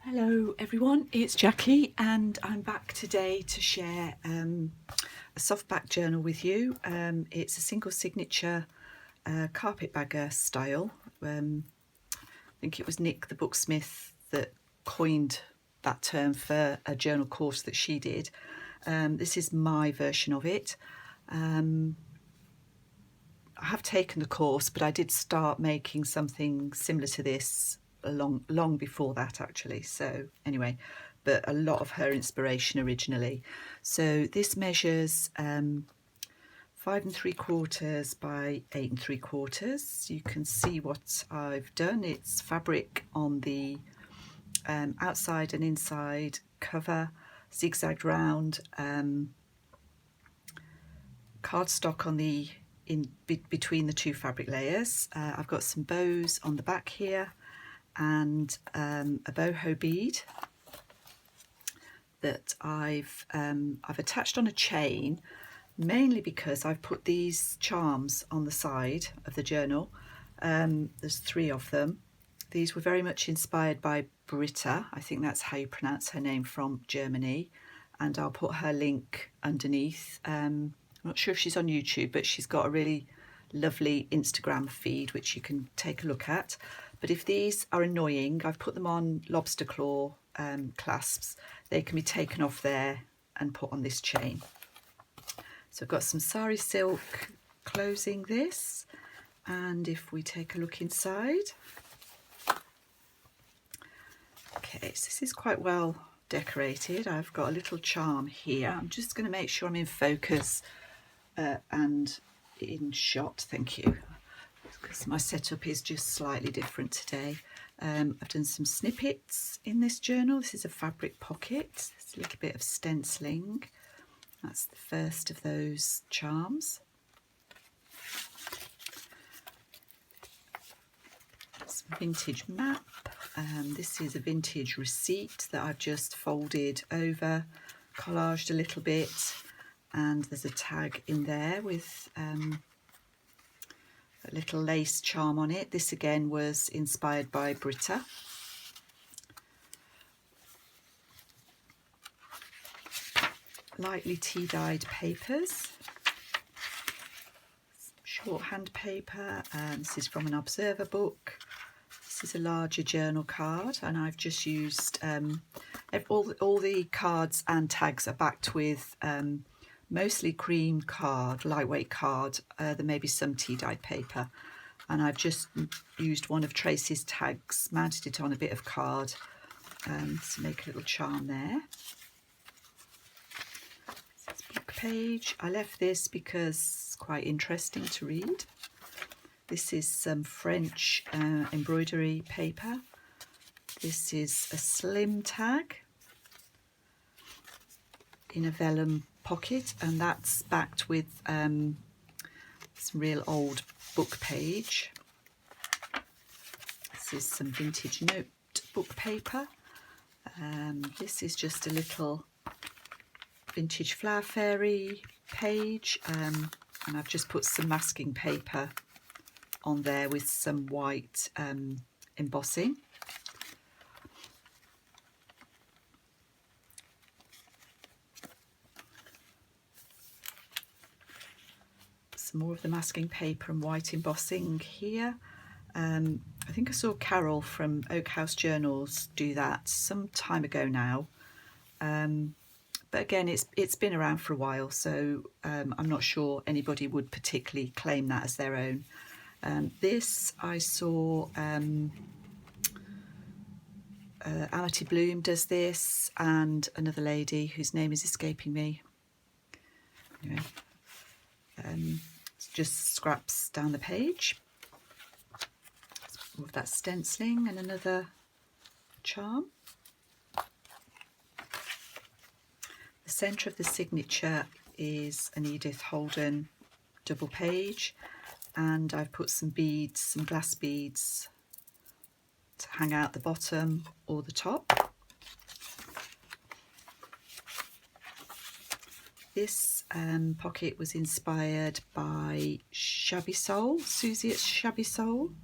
Hello everyone, it's Jackie and I'm back today to share a softback journal with you. It's a single signature carpetbagger style. I think it was Nick the Booksmith that coined that term for a journal course that she did. This is my version of it. I have taken the course, but I did start making something similar to this long before that actually. So anyway, but a lot of her inspiration originally. So this measures 5 3/4 by 8 3/4. You can see what I've done. It's fabric on the outside and inside cover, zigzagged round, cardstock on the between the two fabric layers. I've got some bows on the back here and a boho bead that I've attached on a chain, mainly because I've put these charms on the side of the journal. There's 3 of them. These were very much inspired by Britta, I think that's how you pronounce her name, from Germany, and I'll put her link underneath. I'm not sure if she's on YouTube, but she's got a really lovely Instagram feed which you can take a look at. But if these are annoying, I've put them on lobster claw clasps. They can be taken off there and put on this chain. So I've got some sari silk closing this, and if we take a look inside, okay, so this is quite well decorated. I've got a little charm here. I'm just going to make sure I'm in focus and in shot, thank you, because my setup is just slightly different today. I've done some snippets in this journal. This is a fabric pocket. There's a little bit of stenciling. That's the first of those charms. Some vintage map. This is a vintage receipt that I've just folded over, collaged a little bit, and there's a tag in there with a little lace charm on it. This again was inspired by Britta. Lightly tea-dyed papers, shorthand paper, and this is from an Observer book. This is a larger journal card, and I've just used all the cards and tags are backed with mostly cream card, lightweight card. There may be some tea-dyed paper, and I've just used one of Tracy's tags, mounted it on a bit of card to make a little charm there. This book page. I left this because it's quite interesting to read. This is some French embroidery paper. This is a slim tag in a vellum pocket, and that's backed with some real old book page. This is some vintage notebook paper. This is just a little vintage flower fairy page, and I've just put some masking paper on there with some white embossing. Some more of the masking paper and white embossing here. I think I saw Carol from Oak House Journals do that some time ago now. But again, it's been around for a while, so I'm not sure anybody would particularly claim that as their own. This I saw Amity Bloom does this, and another lady whose name is escaping me. Anyway, it's just scraps down the page. All of that stenciling and another charm. The centre of the signature is an Edith Holden double page, and I've put some beads, some glass beads, to hang out the bottom or the top. This pocket was inspired by Shabby Soul, Susie at Shabby Soul,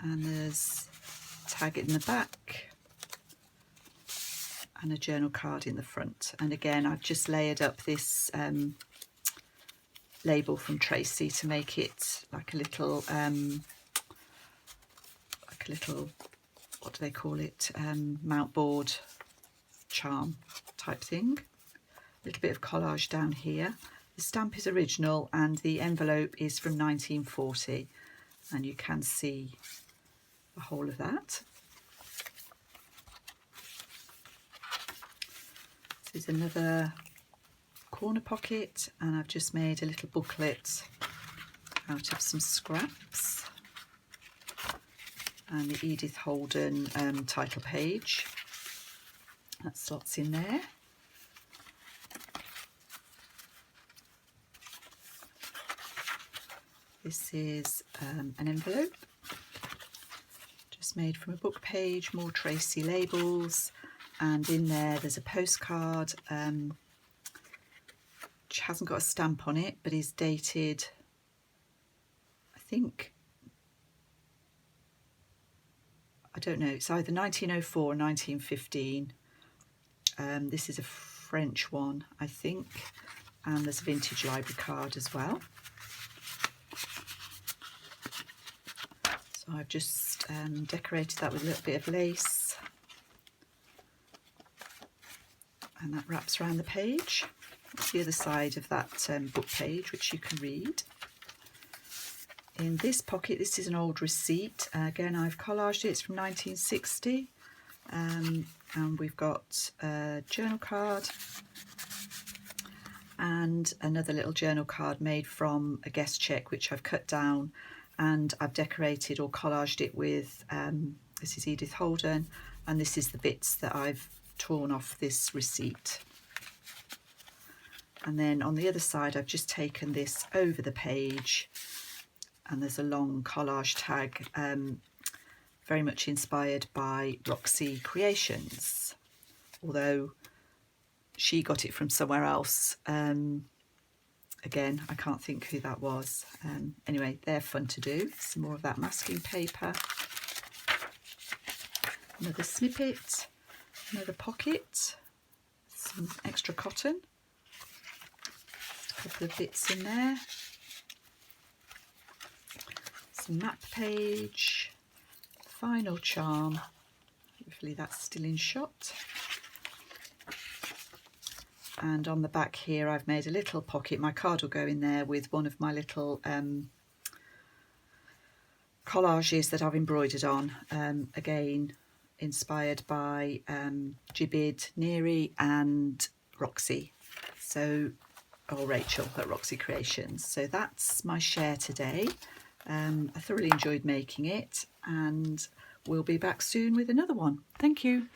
and there's a tag in the back and a journal card in the front. And again, I've just layered up this label from Tracy to make it like a little what do they call it, mount board charm type thing. A little bit of collage down here. The stamp is original and the envelope is from 1940, and you can see the whole of that. This is another corner pocket, and I've just made a little booklet out of some scraps and the Edith Holden title page. That slots in there. This is an envelope just made from a book page, more Tracy labels, and in there's a postcard which hasn't got a stamp on it but is dated, I think, I don't know, it's either 1904 or 1915. This is a French one, I think, and there's a vintage library card as well. So I've just decorated that with a little bit of lace, and that wraps around the page. That's the other side of that book page, which you can read. In this pocket, this is an old receipt. Again, I've collaged it. It's from 1960. And we've got a journal card and another little journal card made from a guest check, which I've cut down and I've decorated or collaged it with, this is Edith Holden, and this is the bits that I've torn off this receipt. And then on the other side, I've just taken this over the page, and there's a long collage tag, very much inspired by Roxy Creations, although she got it from somewhere else. Again, I can't think who that was. Anyway, they're fun to do. Some more of that masking paper. Another snippet, another pocket, some extra cotton, just a couple of bits in there, some map page, final charm, hopefully that's still in shot. And on the back here I've made a little pocket. My card will go in there with one of my little collages that I've embroidered on, again inspired by Jibid Neary and Roxy, so, or Rachel at Roxy Creations. So that's my share today. I thoroughly enjoyed making it, and we'll be back soon with another one. Thank you.